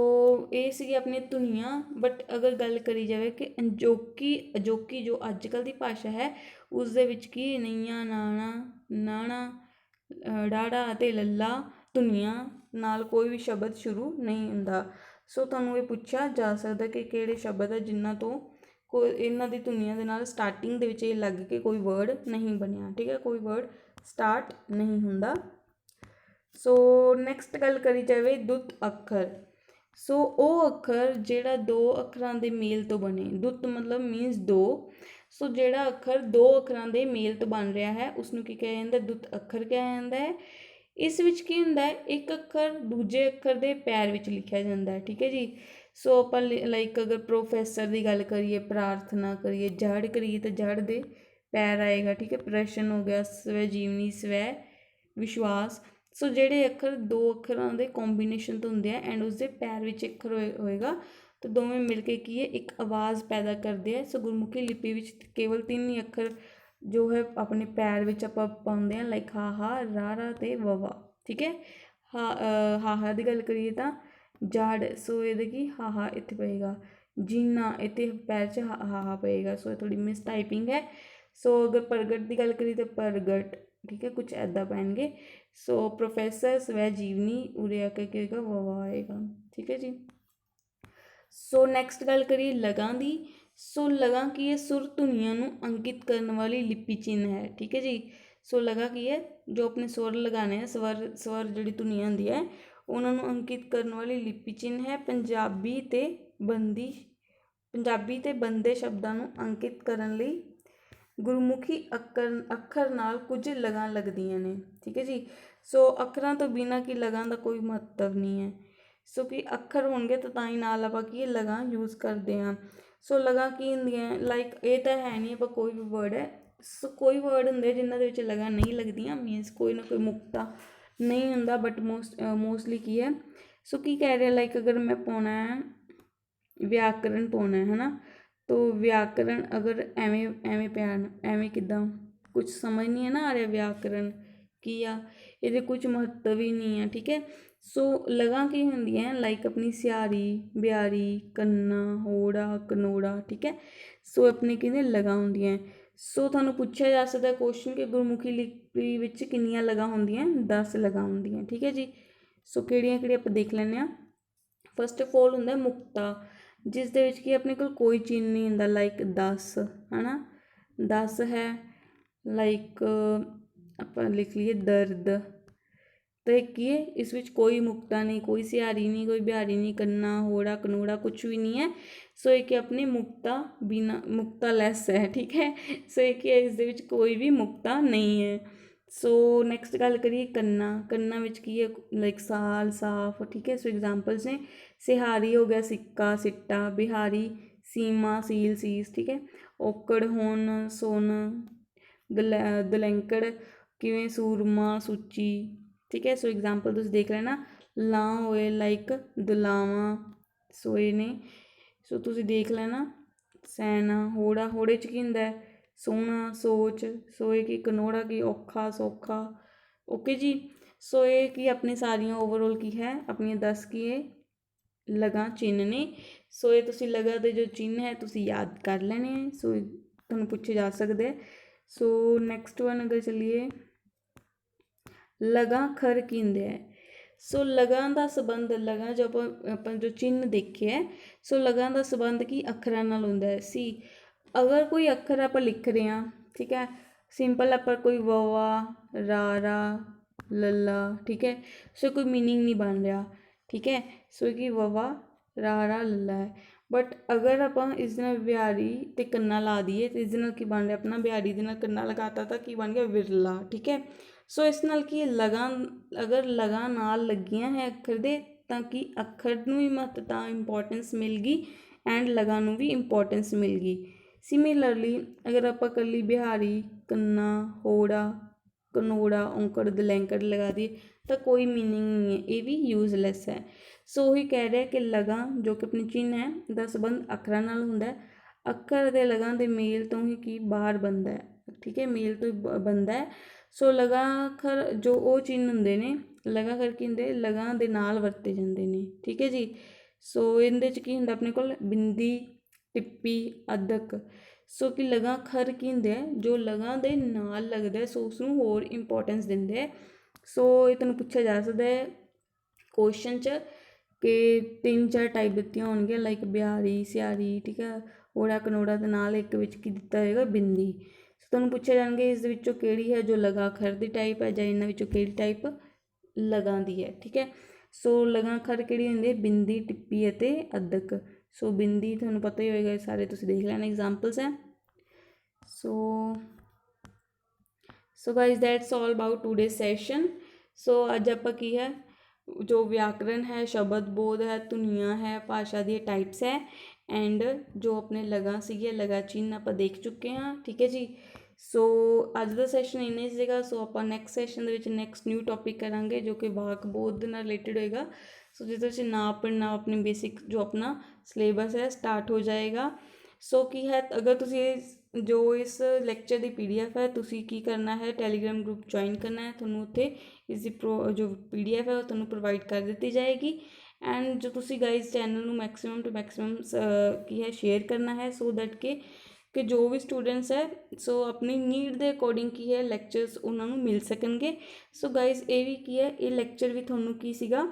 ਇਹ ਸੀਗੀ ਆਪਣੀ ਧੁਨੀਆਂ। ਬਟ ਅਗਰ ਗੱਲ ਕਰੀ ਜਾਵੇ ਕਿ ਅਜੋਕੀ ਜੋ ਅੱਜ ਕੱਲ੍ਹ ਦੀ ਭਾਸ਼ਾ ਹੈ ਉਸ ਦੇ ਵਿੱਚ ਕੀ ਨਈਆਂ, ਨਾਣਾ, ਨਾਣਾ, ਡਾੜਾ ਅਤੇ ਲੱਲਾ ਧੁਨੀਆਂ ਨਾਲ ਕੋਈ ਵੀ ਸ਼ਬਦ ਸ਼ੁਰੂ ਨਹੀਂ ਹੁੰਦਾ। ਸੋ ਤੁਹਾਨੂੰ ਇਹ ਪੁੱਛਿਆ ਜਾ ਸਕਦਾ ਕਿ ਕਿਹੜੇ ਸ਼ਬਦ ਹੈ ਜਿਨ੍ਹਾਂ ਤੋਂ ਇਹਨਾਂ ਦੀ ਧੁਨੀਆਂ ਦੇ ਨਾਲ ਸਟਾਰਟਿੰਗ ਦੇ ਵਿੱਚ ਇਹ ਲੱਗ ਕੇ ਕੋਈ ਵਰਡ ਨਹੀਂ ਬਣਿਆ। ਠੀਕ ਹੈ, ਕੋਈ ਵਰਡ ਸਟਾਰਟ ਨਹੀਂ ਹੁੰਦਾ। ਸੋ ਨੈਕਸਟ ਗੱਲ ਕਰੀ ਜਾਵੇ ਦੁੱਤ ਅੱਖਰ। ਸੋ ਉਹ ਅੱਖਰ ਜਿਹੜਾ 2 ਅੱਖਰਾਂ ਦੇ ਮੇਲ ਤੋਂ ਬਣੇ। ਦੁੱਤ ਮਤਲਬ ਮੀਨਸ 2। ਸੋ ਜਿਹੜਾ ਅੱਖਰ 2 ਅੱਖਰਾਂ ਦੇ ਮੇਲ ਤੋਂ ਬਣ ਰਿਹਾ ਹੈ ਉਸਨੂੰ ਕੀ ਕਿਹਾ ਜਾਂਦਾ? ਦੁੱਤ ਅੱਖਰ ਕਿਹਾ ਜਾਂਦਾ ਹੈ। ਇਸ ਵਿੱਚ ਕੀ ਹੁੰਦਾ ਹੈ, ਇੱਕ ਅੱਖਰ ਦੂਜੇ ਅੱਖਰ ਦੇ ਪੈਰ ਵਿੱਚ ਲਿਖਿਆ ਜਾਂਦਾ ਹੈ। ਠੀਕ ਹੈ ਜੀ। ਸੋ ਆਪਾਂ ਲਾਈਕ ਅਗਰ ਪ੍ਰੋਫੈਸਰ ਦੀ ਗੱਲ ਕਰੀਏ, ਪ੍ਰਾਰਥਨਾ ਕਰੀਏ, ਜੜ ਕਰੀਏ ਤਾਂ ਜੜ ਦੇ ਪੈਰ ਆਏਗਾ। ਠੀਕ ਹੈ, ਪ੍ਰਸ਼ਨ ਹੋ ਗਿਆ, ਸਵੈ ਜੀਵਨੀ, ਸਵੈ ਵਿਸ਼ਵਾਸ। ਸੋ ਜਿਹੜੇ ਅੱਖਰ 2 ਅੱਖਰਾਂ ਦੇ ਕੋਂਬੀਨੇਸ਼ਨ ਤੋਂ ਹੁੰਦੇ ਆ ਐਂਡ ਉਸਦੇ ਪੈਰ ਵਿੱਚ ਅੱਖਰ ਹੋਏਗਾ ਤਾਂ ਦੋਵੇਂ ਮਿਲ ਕੇ ਕੀ ਹੈ ਇੱਕ ਆਵਾਜ਼ ਪੈਦਾ ਕਰਦੇ ਆ। ਸੋ ਗੁਰਮੁਖੀ ਲਿਪੀ ਵਿੱਚ ਕੇਵਲ 3 ਹੀ ਅੱਖਰ ਜੋ ਹੈ ਆਪਣੇ ਪੈਰ ਵਿੱਚ ਆਪਾਂ ਪਾਉਂਦੇ ਹਾਂ, ਲਾਈਕ ਹਾ, ਰਾ ਅਤੇ ਵਵਾ। ਠੀਕ ਹੈ, ਹਾ ਦੀ ਗੱਲ ਕਰੀਏ ਤਾਂ ਜੜ। ਸੋ ਇਹਦੇ ਕੀ ਹਾ ਇੱਥੇ ਪਏਗਾ। ਜੀਨਾ ਇੱਥੇ ਪੈਰ 'ਚ ਹਾ ਪਏਗਾ। ਸੋ ਇਹ ਥੋੜ੍ਹੀ ਮਿਸ ਟਾਈਪਿੰਗ ਹੈ। ਸੋ ਅਗਰ ਪ੍ਰਗਟ ਦੀ ਗੱਲ ਕਰੀਏ ਤਾਂ ਪ੍ਰਗਟ। ਠੀਕ ਹੈ, ਕੁਛ ਇੱਦਾਂ ਪੈਣਗੇ। ਸੋ ਪ੍ਰੋਫੈਸਰ, ਸਵੈ ਜੀਵਨੀ, ਉਰੇ ਆ ਕੇ ਕੀ ਹੋਏਗਾ ਵਵਾ ਆਏਗਾ। ਠੀਕ ਹੈ ਜੀ। ਸੋ ਨੈਕਸਟ ਗੱਲ ਕਰੀਏ ਲਗਾਂ ਦੀ। ਸੋ ਲਗਾਂ ਕੀ ਹੈ? ਸੁਰ ਧੁਨੀਆਂ ਨੂੰ ਅੰਕਿਤ ਕਰਨ ਵਾਲੀ ਲਿਪੀ ਚਿੰਨ੍ਹ ਹੈ। ਠੀਕ ਹੈ ਜੀ। ਸੋ ਲਗਾ ਕੀ ਹੈ? ਜੋ ਆਪਣੇ ਸਵਰ ਲਗਾਉਣੇ ਆ, ਸਵਰ ਜਿਹੜੀ ਧੁਨੀਆਂ ਹੁੰਦੀ ਹੈ ਉਹਨਾਂ ਨੂੰ ਅੰਕਿਤ ਕਰਨ ਵਾਲੀ ਲਿਪੀ ਚਿੰਨ੍ਹ ਹੈ। ਪੰਜਾਬੀ ਤੇ ਬੰਦੇ ਸ਼ਬਦਾਂ ਨੂੰ ਅੰਕਿਤ ਕਰਨ ਲਈ ਗੁਰਮੁਖੀ ਅੱਖਰ ਨਾਲ ਕੁਝ ਲਗਾਂ ਲੱਗਦੀਆਂ ਨੇ। ਠੀਕ ਹੈ ਜੀ। ਸੋ ਅੱਖਰਾਂ ਤੋਂ ਬਿਨਾਂ ਕੀ ਲਗਾਂ ਦਾ ਕੋਈ ਮਹੱਤਵ ਨਹੀਂ ਹੈ। ਸੋ ਕਿ ਅੱਖਰ ਹੋਣਗੇ ਤਾਂ ਹੀ ਨਾਲ ਆਪਾਂ ਕੀ ਲਗਾਂ ਯੂਜ਼ ਕਰਦੇ ਹਾਂ। ਸੋ ਲਗਾਂ ਕੀ ਹੁੰਦੀਆਂ? ਲਾਈਕ ਇਹ ਤਾਂ ਹੈ ਨਹੀਂ ਆਪਾਂ ਕੋਈ ਵੀ ਵਰਡ ਹੈ। ਸੋ ਕੋਈ ਵਰਡ ਹੁੰਦੇ ਜਿਨ੍ਹਾਂ ਦੇ ਵਿੱਚ ਲਗਾਂ ਨਹੀਂ ਲੱਗਦੀਆਂ, ਮੀਨਸ ਕੋਈ ਨਾ ਕੋਈ ਮੁਕਤਾ ਨਹੀਂ ਹੁੰਦਾ। ਬਟ ਮੋਸਟਲੀ ਕੀ ਹੈ? ਸੋ ਕੀ ਕਹਿ ਰਿਹਾ, ਲਾਈਕ ਅਗਰ ਮੈਂ ਪਾਉਣਾ ਹੈ ਵਿਆਕਰਨ ਪਾਉਣਾ ਹੈ ਨਾ, ਤੋ ਵਿਆਕਰਨ ਅਗਰ ਐਵੇਂ ਪਿਆ ਐਵੇਂ ਕਿੱਦਾਂ, ਕੁਛ ਸਮਝ ਨਹੀਂ ਹੈ ਨਾ ਆ ਰਿਹਾ ਵਿਆਕਰਨ ਕੀ ਆ, ਇਹਦੇ ਕੁਝ ਮਹੱਤਵ ਹੀ ਨਹੀਂ ਹੈ। ਠੀਕ ਹੈ, ਸੋ ਲਗਾਂ ਕੀ ਹੁੰਦੀਆਂ ਲਾਈਕ ਆਪਣੀ ਸਿਆਰੀ, ਬਿਆਰੀ, ਕੰਨਾ, ਹੋੜਾ, ਕਨੋੜਾ। ਠੀਕ ਹੈ, ਸੋ ਆਪਣੀ ਕਿਹਦੇ ਲਗਾਂ ਹੁੰਦੀਆਂ। ਸੋ ਤੁਹਾਨੂੰ ਪੁੱਛਿਆ ਜਾ ਸਕਦਾ ਕੁਐਸਚਨ ਕਿ ਗੁਰਮੁਖੀ ਲਿਪੀ ਵਿੱਚ ਕਿੰਨੀਆਂ ਲਗਾਂ ਹੁੰਦੀਆਂ? 10 ਲਗਾਂ ਹੁੰਦੀਆਂ। ਠੀਕ ਹੈ ਜੀ। ਸੋ ਕਿਹੜੀਆਂ ਆਪਾਂ ਦੇਖ ਲੈਂਦੇ ਹਾਂ। ਫਸਟ ਆਫ ਆਲ ਹੁੰਦਾ ਮੁਕਤਾ, ਜਿਸ ਦੇ ਵਿੱਚ ਕੀ ਆਪਣੇ ਕੋਲ ਕੋਈ ਚਿੰਨ੍ਹ ਨਹੀਂ ਹੁੰਦਾ, ਲਾਈਕ 10 ਹੈ ਨਾ, 10 ਹੈ। ਲਾਈਕ ਆਪਾਂ ਲਿਖ ਲਈਏ ਦਰਦ, ਤਾਂ ਕੀ ਹੈ ਇਸ ਵਿੱਚ ਕੋਈ ਮੁਕਤਾ ਨਹੀਂ, ਕੋਈ ਸਿਹਾਰੀ ਨਹੀਂ, ਕੋਈ ਬਿਹਾਰੀ ਨਹੀਂ, ਕੰਨਾ, ਹੋੜਾ, ਕਨੋੜਾ ਕੁਛ ਵੀ ਨਹੀਂ ਹੈ। ਸੋ ਇਹ ਕਿ ਆਪਣੀ ਮੁਕਤਾ ਲੈਸ ਹੈ। ਠੀਕ ਹੈ, ਸੋ ਇਹ ਕਿ ਇਸ ਦੇ ਵਿੱਚ ਕੋਈ ਵੀ ਮੁਕਤਾ ਨਹੀਂ ਹੈ। ਸੋ ਨੈਕਸਟ ਗੱਲ ਕਰੀਏ ਕੰਨਾਂ ਵਿੱਚ ਕੀ ਹੈ? ਲਾਈਕ ਸਾਲ, ਸਾਫ। ਠੀਕ ਹੈ, ਸੋ ਐਗਜ਼ਾਮਪਲਸ ਨੇ ਸਿਹਾਰੀ ਹੋ ਗਿਆ ਸਿੱਕਾ, ਸਿੱਟਾ, ਬਿਹਾਰੀ ਸੀਮਾ, ਸੀਲ, ਸੀਸ। ਠੀਕ ਹੈ, ਔਕੜ ਹੁਣ, ਸੁਣ, ਦਲੈਂਕੜ ਕਿਵੇਂ ਸੂਰਮਾ, ਸੂਚੀ। ਠੀਕ ਹੈ, ਸੋ ਐਗਜ਼ਾਮਪਲ ਤੁਸੀਂ ਦੇਖ ਲੈਣਾ। ਲਾਂ ਹੋਏ ਲਾਈਕ ਦੁਲਾਵਾਂ। ਸੋ ਇਹ ਨੇ, ਸੋ ਤੁਸੀਂ ਦੇਖ ਲੈਣਾ। ਸੈਨਾ, ਹੋੜੇ 'ਚ ਕੀ ਹੁੰਦਾ? ਸੋਹਣਾ, ਸੋਚ। ਸੋ ਇਹ ਕੀ ਕਨੋੜਾ ਕੀ ਔਖਾ, ਸੌਖਾ। ਓਕੇ ਜੀ। ਸੋ ਇਹ ਕੀ ਆਪਣੀ ਸਾਰੀਆਂ ਓਵਰਆਲ ਕੀ ਹੈ ਆਪਣੀਆਂ 10 ਕੀ ਇਹ ਲਗਾਂ ਚਿੰਨ੍ਹ ਨੇ। ਸੋ ਇਹ ਤੁਸੀਂ ਲਗਾਂ ਦੇ ਜੋ ਚਿੰਨ੍ਹ ਹੈ ਤੁਸੀਂ ਯਾਦ ਕਰ ਲੈਣੇ ਹੈ। ਸੋ ਤੁਹਾਨੂੰ ਪੁੱਛੇ ਜਾ ਸਕਦੇ। ਸੋ ਨੈਕਸਟ ਵਨ ਅਗਰ ਚੱਲੀਏ, ਲਗਾਂ ਖਰ ਕੀ ਹੁੰਦੇ ਹੈ? ਸੋ ਲਗਾਂ ਦਾ ਸੰਬੰਧ, ਲਗਾਂ ਜੋ ਆਪਾਂ ਜੋ ਚਿੰਨ੍ਹ ਦੇਖੇ ਹੈ, ਸੋ ਲਗਾਂ ਦਾ ਸੰਬੰਧ ਕੀ ਅੱਖਰਾਂ ਨਾਲ ਹੁੰਦਾ ਹੈ। ਅਗਰ ਕੋਈ ਅੱਖਰ ਆਪਾਂ ਲਿਖ ਰਹੇ ਹਾਂ, ਠੀਕ ਹੈ, ਸਿੰਪਲ ਆਪਾਂ ਕੋਈ ਵਵਾ, ਰਾ, ਲੱਲਾ। ਠੀਕ ਹੈ, ਸੋ ਕੋਈ ਮੀਨਿੰਗ ਨਹੀਂ ਬਣ ਰਿਹਾ। ਠੀਕ ਹੈ, ਸੋ ਕੀ ਵਵਾ, ਰਾ, ਲੱਲਾ ਹੈ। ਬਟ ਅਗਰ ਆਪਾਂ ਇਸ ਦੇ ਨਾਲ ਬਿਹਾਰੀ ਅਤੇ ਕੰਨਾ ਲਾ ਦਈਏ ਤਾਂ ਇਸ ਦੇ ਨਾਲ ਕੀ ਬਣ ਰਿਹਾ ਆਪਣਾ? ਬਿਹਾਰੀ ਦੇ ਨਾਲ ਕੰਨਾ ਲਗਾਤਾ ਤਾਂ ਕੀ ਬਣ ਗਿਆ? ਵਿਰਲਾ। ਠੀਕ ਹੈ, ਸੋ ਇਸ ਨਾਲ ਕੀ ਲਗਾਂ, ਅਗਰ ਲਗਾਂ ਨਾਲ ਲੱਗੀਆਂ ਹੈ ਅੱਖਰ ਦੇ ਤਾਂ ਕਿ ਅੱਖਰ ਨੂੰ ਵੀ ਮਹੱਤਤਾ ਇੰਪੋਰਟੈਂਸ ਮਿਲ ਗਈ ਐਂਡ ਲਗਾ ਨੂੰ ਵੀ ਇੰਪੋਰਟੈਂਸ ਮਿਲ ਗਈ। ਸਿਮਿਲਰਲੀ ਅਗਰ ਆਪਾਂ ਇਕੱਲੀ ਬਿਹਾਰੀ, ਕੰਨਾ, ਹੋੜਾ, ਕਨੋੜਾ, ਔਂਕੜ, ਦਲੈਂਕੜ ਲਗਾ ਦਈਏ ਤਾਂ ਕੋਈ ਮੀਨਿੰਗ ਨਹੀਂ ਹੈ, ਇਹ ਵੀ ਯੂਜ਼ਲੈਸ ਹੈ। ਸੋ ਉਹੀ ਕਹਿ ਰਿਹਾ ਕਿ ਲਗਾ ਜੋ ਕਿ ਆਪਣੀ ਚਿੰਨ੍ਹ ਹੈ ਦਾ ਸੰਬੰਧ ਅੱਖਰਾਂ ਨਾਲ ਹੁੰਦਾ ਹੈ। ਅੱਖਰ ਅਤੇ ਲਗਾ ਦੇ ਮੇਲ ਤੋਂ ਹੀ ਕੀ ਬਾਹਰ ਬਣਦਾ ਹੈ, ਠੀਕ ਹੈ, ਮੇਲ ਤੋਂ ਹੀ ਬਣਦਾ ਹੈ। ਸੋ ਲਗਾ ਅੱਖਰ ਜੋ ਉਹ ਚਿੰਨ੍ਹ ਹੁੰਦੇ ਨੇ, ਲਗਾ ਅੱਖਰ ਕੀ ਹੁੰਦੇ, ਲਗਾ ਦੇ ਨਾਲ ਵਰਤੇ ਜਾਂਦੇ ਨੇ, ਠੀਕ ਹੈ ਜੀ। ਸੋ ਇਹਦੇ 'ਚ ਕੀ ਹੁੰਦਾ ਆਪਣੇ ਕੋਲ, ਬਿੰਦੀ, ਟਿੱਪੀ, ਅੱਧਕ। ਸੋ ਕਿ ਲਗਾ ਅੱਖਰ ਕੀ ਹੁੰਦੇ ਆ ਜੋ ਲਗਾ ਦੇ ਨਾਲ ਲੱਗਦਾ, ਸੋ ਉਸਨੂੰ ਹੋਰ ਇੰਪੋਰਟੈਂਸ ਦਿੰਦੇ ਹੈ। ਸੋ ਇਹ ਤੁਹਾਨੂੰ ਪੁੱਛਿਆ ਜਾ ਸਕਦਾ ਹੈ ਕੁਐਸਚਨ 'ਚ ਕਿ 3-4 ਟਾਈਪ ਦਿੱਤੀਆਂ ਹੋਣਗੀਆਂ, ਲਾਈਕ ਬਿਹਾਰੀ, ਸਿਆਰੀ, ਠੀਕ ਹੈ, ਹੋੜਾ, ਕਨੋੜਾ ਦੇ ਨਾਲ ਇੱਕ ਵਿੱਚ ਕੀ ਦਿੱਤਾ ਹੋਏਗਾ, ਬਿੰਦੀ। ਸੋ ਤੁਹਾਨੂੰ ਪੁੱਛਿਆ ਜਾਣਗੇ ਇਸ ਦੇ ਵਿੱਚੋਂ ਕਿਹੜੀ ਹੈ ਜੋ ਲਗਾ ਅੱਖਰ ਦੀ ਟਾਈਪ ਹੈ, ਜਾਂ ਇਹਨਾਂ ਵਿੱਚੋਂ ਕਿਹੜੀ ਟਾਈਪ ਲਗਾ ਦੀ ਹੈ, ਠੀਕ ਹੈ। ਸੋ ਲਗਾ ਅੱਖਰ ਕਿਹੜੀ ਹੁੰਦੀ ਹੈ, ਬਿੰਦੀ, ਟਿੱਪੀ ਅਤੇ ਅੱਧਕ। ਸੋ ਬਿੰਦੀ ਤੁਹਾਨੂੰ ਪਤਾ ਹੀ ਹੋਏਗਾ, ਸਾਰੇ ਤੁਸੀਂ ਦੇਖ ਲੈਣਾ, ਐਗਜ਼ਾਮਪਲਸ ਹੈ। So guys that's all about today session. So ਅੱਜ ਆਪਾਂ ਕੀ ਹੈ ਜੋ ਵਿਆਕਰਨ ਹੈ, ਸ਼ਬਦ ਬੋਧ ਹੈ, ਧੁਨੀਆਂ ਹੈ, ਭਾਸ਼ਾ ਦੀਆਂ ਟਾਈਪਸ ਹੈ ਐਂਡ ਜੋ ਆਪਣੇ ਲਗਾ ਸੀਗੇ, ਲਗਾ ਚਿੰਨ੍ਹ ਆਪਾਂ ਦੇਖ ਚੁੱਕੇ ਹਾਂ, ਠੀਕ ਹੈ ਜੀ। ਸੋ ਅੱਜ ਦਾ ਸੈਸ਼ਨ ਇੰਨਾ ਹੀ ਸੀਗਾ। ਸੋ ਆਪਾਂ ਨੈਕਸਟ ਸੈਸ਼ਨ ਦੇ ਵਿੱਚ ਨੈਕਸਟ ਨਿਊ ਟੌਪਿਕ ਕਰਾਂਗੇ ਜੋ ਕਿ ਵਾਕ ਬੋਧ ਦੇ ਨਾਲ ਰਿਲੇਟਡ ਹੋਏਗਾ। ਸੋ ਜਿਸ ਵਿੱਚ ਨਾਪ ਪੜ੍ਹਨਾ ਆਪਣੀ ਬੇਸਿਕ ਜੋ ਆਪਣਾ ਸਿਲੇਬਸ ਹੈ ਸਟਾਰਟ ਹੋ ਜਾਏਗਾ। ਸੋ ਕੀ ਹੈ, ਅਗਰ ਤੁਸੀਂ ਜੋ ਇਸ ਲੈਕਚਰ ਦੀ PDF ਹੈ, ਤੁਸੀਂ ਕੀ ਕਰਨਾ ਹੈ, ਟੈਲੀਗ੍ਰਾਮ ਗਰੁੱਪ ਜੁਆਇਨ ਕਰਨਾ ਹੈ। ਤੁਹਾਨੂੰ ਉੱਥੇ ਇਸ ਦੀ ਜੋ PDF ਹੈ ਉਹ ਤੁਹਾਨੂੰ ਪ੍ਰੋਵਾਈਡ ਕਰ ਦਿੱਤੀ ਜਾਏਗੀ। ਐਂਡ ਜੋ ਤੁਸੀਂ ਗਾਈਜ਼ ਚੈਨਲ ਨੂੰ ਮੈਕਸੀਮਮ ਟੂ ਮੈਕਸੀਮਮ ਕੀ ਹੈ ਸ਼ੇਅਰ ਕਰਨਾ ਹੈ, ਸੋ ਦੈਟ ਕਿ ਜੋ ਵੀ ਸਟੂਡੈਂਟਸ ਹੈ ਸੋ ਆਪਣੀ ਨੀਡ ਦੇ ਅਕੋਰਡਿੰਗ ਕੀ ਹੈ ਲੈਕਚਰਸ ਉਹਨਾਂ ਨੂੰ ਮਿਲ ਸਕਣਗੇ। ਸੋ ਗਾਈਜ਼ ਇਹ ਵੀ ਕੀ ਹੈ, ਇਹ ਲੈਕਚਰ ਵੀ ਤੁਹਾਨੂੰ ਕੀ ਸੀਗਾ,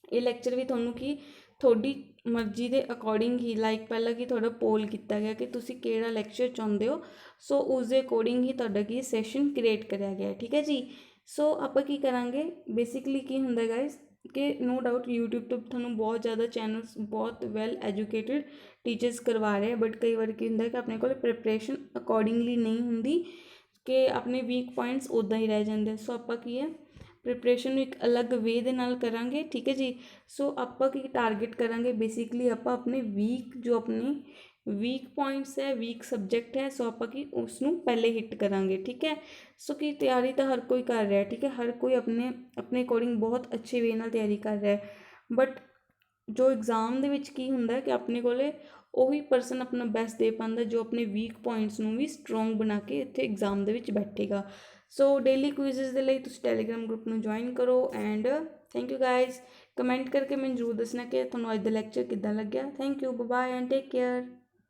ਇਹ ਲੈਕਚਰ ਵੀ ਤੁਹਾਨੂੰ ਕੀ ਤੁਹਾਡੀ ਮਰਜ਼ੀ ਦੇ ਅਕੋਰਡਿੰਗ ਹੀ, ਲਾਈਕ ਪਹਿਲਾਂ ਕਿ ਤੁਹਾਡਾ ਪੋਲ ਕੀਤਾ ਗਿਆ ਕਿ ਤੁਸੀਂ ਕਿਹੜਾ ਲੈਕਚਰ ਚਾਹੁੰਦੇ ਹੋ। ਸੋ ਉਸ ਦੇ ਅਕੋਰਡਿੰਗ ਹੀ ਤੁਹਾਡਾ ਕੀ ਸੈਸ਼ਨ ਕ੍ਰੀਏਟ ਕਰਿਆ ਗਿਆ, ਠੀਕ ਹੈ ਜੀ। ਸੋ ਆਪਾਂ ਕੀ ਕਰਾਂਗੇ, ਬੇਸਿਕਲੀ ਕੀ ਹੁੰਦਾ ਗਾਈਜ਼ ਕਿ ਨੋ ਡਾਊਟ YouTube ਤੋਂ ਤੁਹਾਨੂੰ ਬਹੁਤ ਜ਼ਿਆਦਾ ਚੈਨਲਸ, ਬਹੁਤ ਵੈਲ ਐਜੂਕੇਟਡ ਟੀਚਰਸ ਕਰਵਾ ਰਹੇ, ਬਟ ਕਈ ਵਾਰ ਕੀ ਹੁੰਦਾ ਕਿ ਆਪਣੇ ਕੋਲ ਪ੍ਰੈਪਰੇਸ਼ਨ ਅਕੋਰਡਿੰਗਲੀ ਨਹੀਂ ਹੁੰਦੀ, ਕਿ ਆਪਣੇ ਵੀਕ ਪੁਆਇੰਟਸ ਉੱਦਾਂ ਹੀ ਰਹਿ ਜਾਂਦੇ। ਸੋ ਆਪਾਂ ਕੀ ਹੈ ਪ੍ਰੈਪਰੇਸ਼ਨ ਨੂੰ ਇੱਕ ਅਲੱਗ ਵੇ ਦੇ ਨਾਲ ਕਰਾਂਗੇ, ਠੀਕ ਹੈ ਜੀ। ਸੋ ਆਪਾਂ ਕੀ ਟਾਰਗੇਟ ਕਰਾਂਗੇ, ਬੇਸਿਕਲੀ ਆਪਾਂ ਆਪਣੇ ਜੋ ਆਪਣੇ ਵੀਕ ਪੁਆਇੰਟਸ ਹੈ, ਵੀਕ ਸਬਜੈਕਟ ਹੈ, ਸੋ ਆਪਾਂ ਕੀ ਉਸ ਨੂੰ ਪਹਿਲੇ ਹਿੱਟ ਕਰਾਂਗੇ, ਠੀਕ ਹੈ। ਸੋ ਕਿ ਤਿਆਰੀ ਤਾਂ ਹਰ ਕੋਈ ਕਰ ਰਿਹਾ, ਠੀਕ ਹੈ, ਹਰ ਕੋਈ ਆਪਣੇ ਅਕੋਰਡਿੰਗ ਬਹੁਤ ਅੱਛੇ ਵੇ ਨਾਲ ਤਿਆਰੀ ਕਰ ਰਿਹਾ, ਬਟ ਜੋ ਐਗਜ਼ਾਮ ਦੇ ਵਿੱਚ ਕੀ ਹੁੰਦਾ ਕਿ ਆਪਣੇ ਕੋਲੇ ਉਹੀ ਪਰਸਨ ਆਪਣਾ ਬੈਸਟ ਦੇ ਪਾਉਂਦਾ ਜੋ ਆਪਣੇ ਵੀਕ ਪੁਆਇੰਟਸ ਨੂੰ ਵੀ ਸਟਰੋਂਗ ਬਣਾ ਕੇ ਇੱਥੇ ਐਗਜ਼ਾਮ ਦੇ ਵਿੱਚ ਬੈਠੇਗਾ। ਸੋ ਡੇਲੀ ਕੁਇਜ਼ਸ ਦੇ ਲਈ ਤੁਸੀਂ ਟੈਲੀਗ੍ਰਾਮ ਗਰੁੱਪ ਨੂੰ ਜੁਆਇਨ ਕਰੋ। And thank you guys, comment ਕਰਕੇ ਮੈਨੂੰ ਜ਼ਰੂਰ ਦੱਸਣਾ ਕਿ ਤੁਹਾਨੂੰ ਅੱਜ ਦਾ ਲੈਕਚਰ ਕਿੱਦਾਂ ਲੱਗਿਆ। Thank you, bye bye and take care.